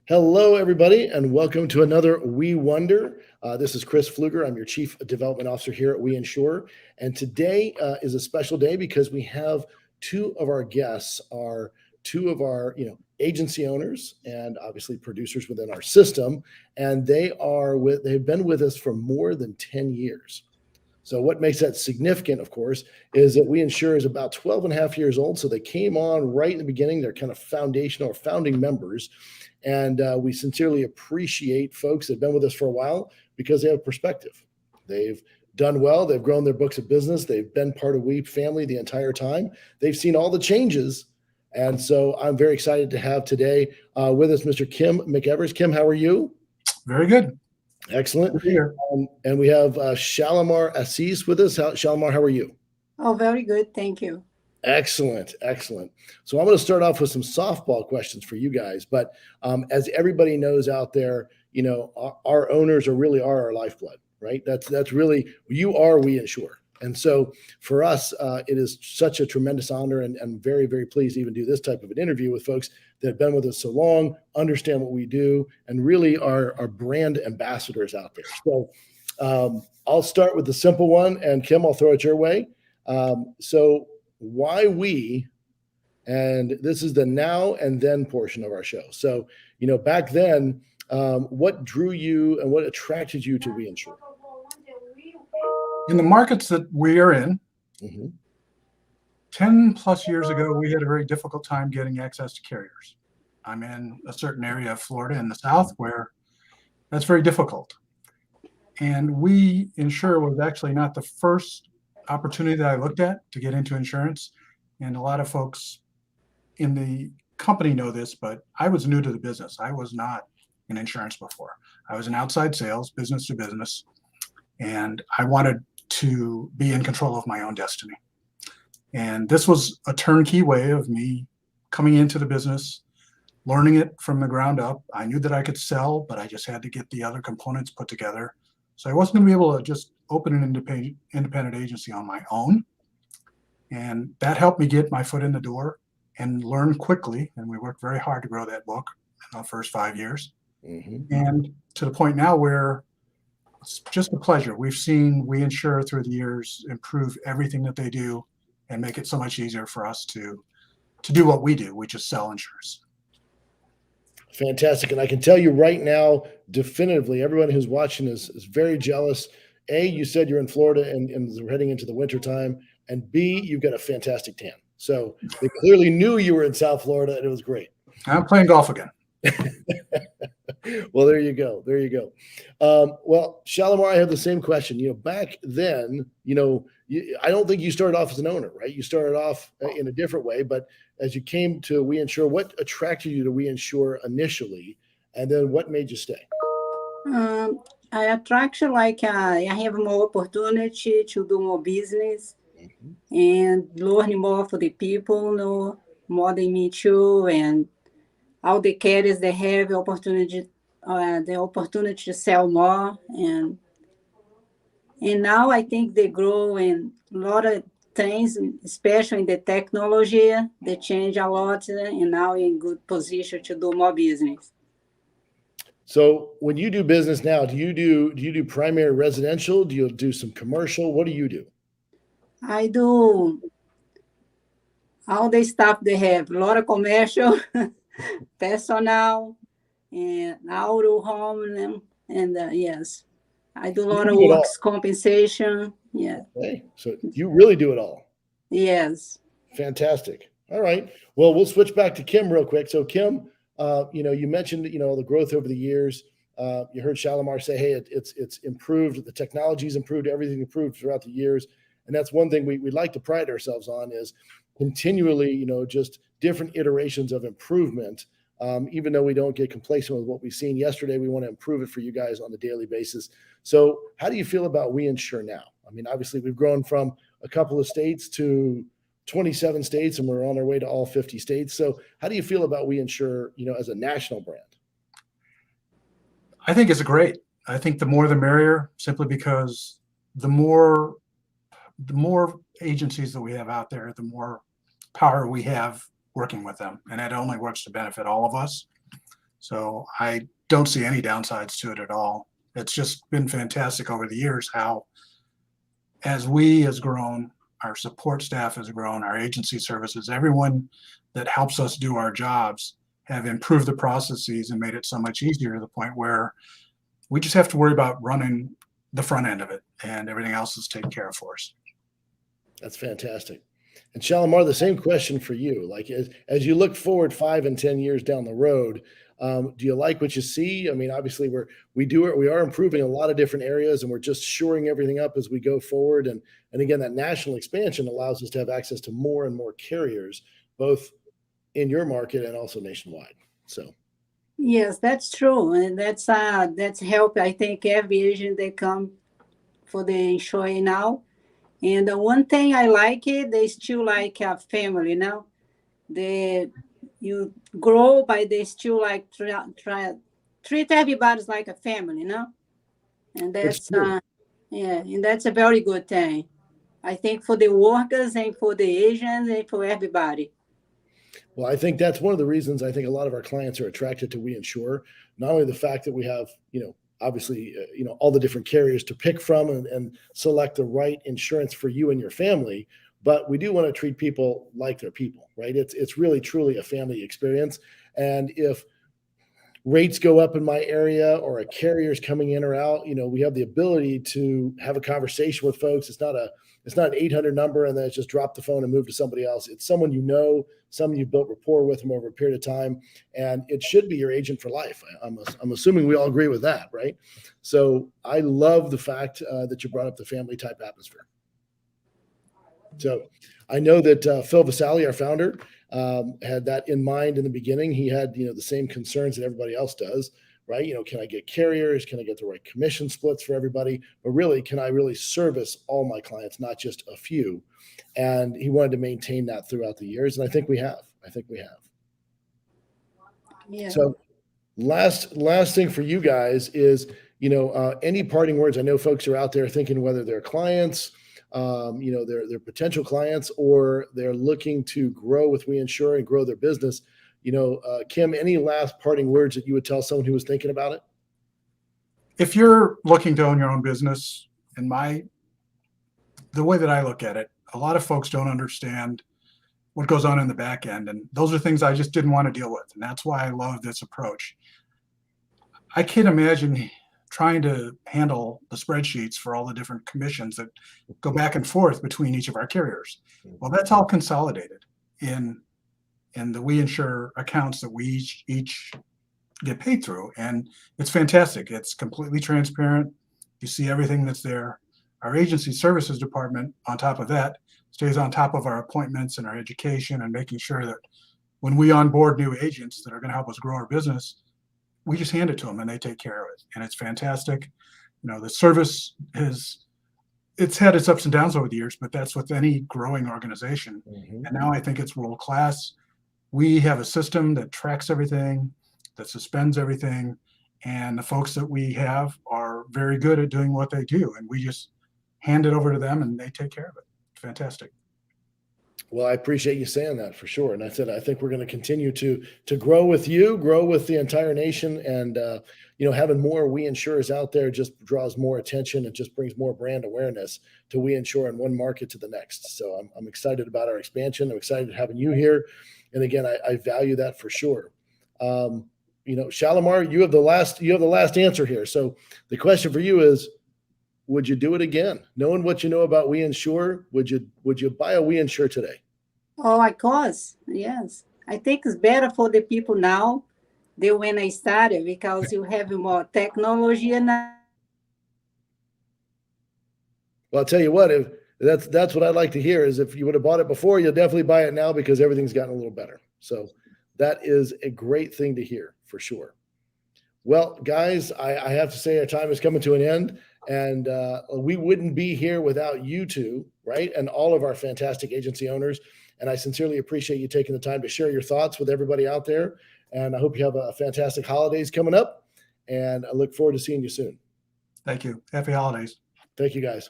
Hello, everybody, and welcome to another We Wonder. This is Chris Pfluger. I'm your Chief Development Officer here at We Insure. And today is a special day because we have two of our guests are two of our, agency owners and obviously producers within our system. And they've been with us for more than 10 years. So what makes that significant, of course, is that We Insure is about 12 and a half years old. So they came on right in the beginning. They're kind of foundational or founding members. And we sincerely appreciate folks that have been with us for a while because they have perspective. They've done well. They've grown their books of business. They've been part of We family the entire time. They've seen all the changes. And so I'm very excited to have today with us Mr. Kim McEvers. Kim, how are you? Very good. Excellent. And we have Shalimar Assis with us. Shalimar, how are you? Oh, very good. Thank you. Excellent. So I'm going to start off with some softball questions for you guys. But as everybody knows out there, our owners are our lifeblood, right? That's really, you are We Insure. And so for us, it is such a tremendous honor and I'm very, very pleased to even do this type of an interview with folks that have been with us so long, understand what we do, and really are brand ambassadors out there. So I'll start with the simple one, and Kim, I'll throw it your way. So why we, and this is the now and then portion of our show. So, back then, what drew you and what attracted you to We Insure? In the markets that we are in, Mm-hmm. 10 plus years ago, we had a very difficult time getting access to carriers. I'm in a certain area of Florida in the South where that's very difficult. And We Insure was actually not the first opportunity that I looked at to get into insurance. And a lot of folks in the company know this, but I was new to the business. I was not in insurance before. I was in outside sales, business to business, and I wanted to be in control of my own destiny. And this was a turnkey way of me coming into the business, learning it from the ground up. I knew that I could sell, but I just had to get the other components put together. So I wasn't going to be able to just open an independent agency on my own. And that helped me get my foot in the door and learn quickly. And we worked very hard to grow that book in the first 5 years. Mm-hmm. And to the point now where it's just a pleasure. We've seen We Insure through the years improve everything that they do and make it so much easier for us to do what we do, which is sell insurance. Fantastic. And I can tell you right now, definitively, everyone who's watching is very jealous. A, you said you're in Florida and we're heading into the winter time. And B, you've got a fantastic tan. So they clearly knew you were in South Florida and it was great. I'm playing golf again. Well, there you go. Well, Shalimar, I have the same question. Back then, I don't think you started off as an owner, right? You started off in a different way, but as you came to We Insure, what attracted you to We Insure initially, and then what made you stay? I attraction I have more opportunity to do more business and learn more for the people, more than me too, and all the carriers they have the opportunity to sell more, and now I think they grow in a lot of things, especially in the technology. They change a lot, and now in good position to do more business. So when you do business now, do you do primary residential? Do you do some commercial? What do you do? I do all the stuff they have, a lot of commercial, personal, and auto, home, and yes, I do a lot of works compensation. Yeah. Okay. So you really do it all. Yes. Fantastic. All right. Well, we'll switch back to Kim real quick. So Kim, you mentioned, the growth over the years. You heard Shalimar say, hey, it's improved. The technology's improved. Everything improved throughout the years. And that's one thing we'd like to pride ourselves on is continually, just different iterations of improvement. Even though we don't get complacent with what we've seen yesterday, we want to improve it for you guys on a daily basis. So how do you feel about We Insure now? I mean, obviously we've grown from a couple of states to 27 states, and we're on our way to all 50 states. So how do you feel about We Insure, as a national brand? I think it's great. I think the more the merrier, simply because the more agencies that we have out there, the more power we have working with them. And it only works to benefit all of us. So I don't see any downsides to it at all. It's just been fantastic over the years how, as we has grown, our support staff has grown, our agency services, everyone that helps us do our jobs have improved the processes and made it so much easier to the point where we just have to worry about running the front end of it, and everything else is taken care of for us. That's fantastic. And Shalimar, the same question for you. Like as you look forward 5 and 10 years down the road, do you like what you see? I mean, obviously we are improving a lot of different areas, and we're just shoring everything up as we go forward. And again, that national expansion allows us to have access to more and more carriers, both in your market and also nationwide. So Yes, that's true, and that's help. I think every agent they come for the insurance now. And the one thing I like it, they still like a family, you know. They you grow, but they still like treat everybody like a family, you know. And it's that's true. yeah, and that's a very good thing. I think for the workers and for the agents and for everybody. Well, I think that's one of the reasons I think a lot of our clients are attracted to We Insure. Not only the fact that we have, obviously, all the different carriers to pick from and select the right insurance for you and your family, but we do want to treat people like they're people, right? It's really truly a family experience. And if rates go up in my area or a carrier's coming in or out, we have the ability to have a conversation with folks. It's not an 800 number and then it's just drop the phone and move to somebody else. It's someone someone you've built rapport with them over a period of time, and it should be your agent for life. I'm assuming we all agree with that, right? So I love the fact that you brought up the family type atmosphere. So I know that Phil Vasali, our founder, had that in mind in the beginning. He had, the same concerns that everybody else does, right? Can I get carriers? Can I get the right commission splits for everybody? But really, can I really service all my clients, not just a few? And he wanted to maintain that throughout the years. And I think we have. Yeah. So last thing for you guys is, any parting words? I know folks are out there thinking whether they're clients, they're potential clients, or they're looking to grow with We Insure and grow their business. Kim, any last parting words that you would tell someone who was thinking about it? If you're looking to own your own business, the way that I look at it, a lot of folks don't understand what goes on in the back end. And those are things I just didn't want to deal with. And that's why I love this approach. I can't imagine trying to handle the spreadsheets for all the different commissions that go back and forth between each of our carriers. Well, that's all consolidated in the We Insure accounts that we each get paid through. And it's fantastic. It's completely transparent. You see everything that's there. Our agency services department, on top of that, stays on top of our appointments and our education and making sure that when we onboard new agents that are going to help us grow our business, we just hand it to them and they take care of it. And it's fantastic. The service it's had its ups and downs over the years, but that's with any growing organization. Mm-hmm. And now I think it's world class. We have a system that tracks everything, that suspends everything. And the folks that we have are very good at doing what they do. And we just hand it over to them and they take care of it. It's fantastic. Well, I appreciate you saying that for sure. And I think we're going to continue to grow with you, grow with the entire nation. And, having more We Insurers out there just draws more attention. It just brings more brand awareness to We Insure in one market to the next. So I'm excited about our expansion. I'm excited having you here. And again, I value that for sure. Shalimar, you have the last answer here. So the question for you is, would you do it again? Knowing what you know about We Insure, would you buy a We Insure today? Oh, of course, yes. I think it's better for the people now than when I started because you have more technology now. Well, I'll tell you what, if that's what I'd like to hear is if you would have bought it before, you'll definitely buy it now because everything's gotten a little better. So that is a great thing to hear for sure. Well, guys, I have to say our time is coming to an end. And we wouldn't be here without you two, right? And all of our fantastic agency owners. And I sincerely appreciate you taking the time to share your thoughts with everybody out there. And I hope you have a fantastic holidays coming up. And I look forward to seeing you soon. Thank you. Happy holidays. Thank you, guys.